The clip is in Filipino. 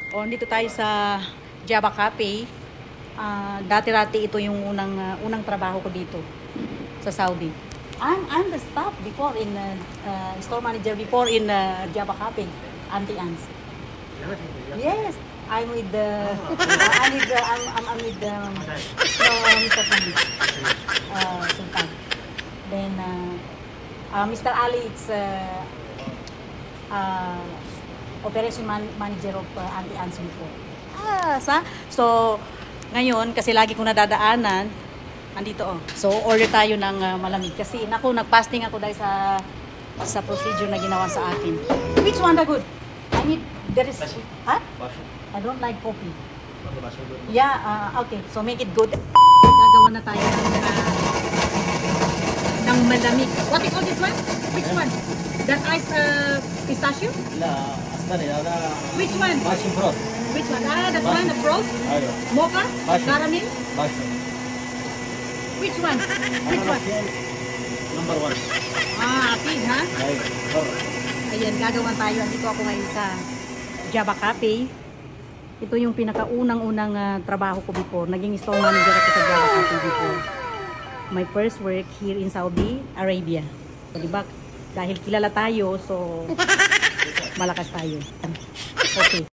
O, dito tayo sa Java Cafe. Dati-rati ito yung unang trabaho ko dito sa Saudi. I'm the staff before in store manager before in Java Cafe, Auntie Ans. Yes, I'm with the I'm with Mr. Sandi, Sultan. Then Mr. Ali, it's operation manager of Auntie Ans before. So ngayon kasi lagi ko nadadaanan andito So order tayo ng malamig kasi nagpasting ako dahil sa procedure na ginawa sa akin. Which one the good? I need I don't like coffee. Yeah, okay. So make it good. Gagawa na tayo ng malamig. What is this one? Which one? That ice pistachio? Which one? Passion fruit. Which one? That one, the frost? Mocha? Caramel? Which one? Which one? Number 1. Pig, ha? Ayan, gagawan tayo. Andito ako ngayon sa Java Cafe. Ito yung pinakaunang-unang trabaho ko before. Naging store manager ako sa Java Cafe before. My first work here in Saudi Arabia. So, diba? Dahil kilala tayo, so malakas tayo. Okay.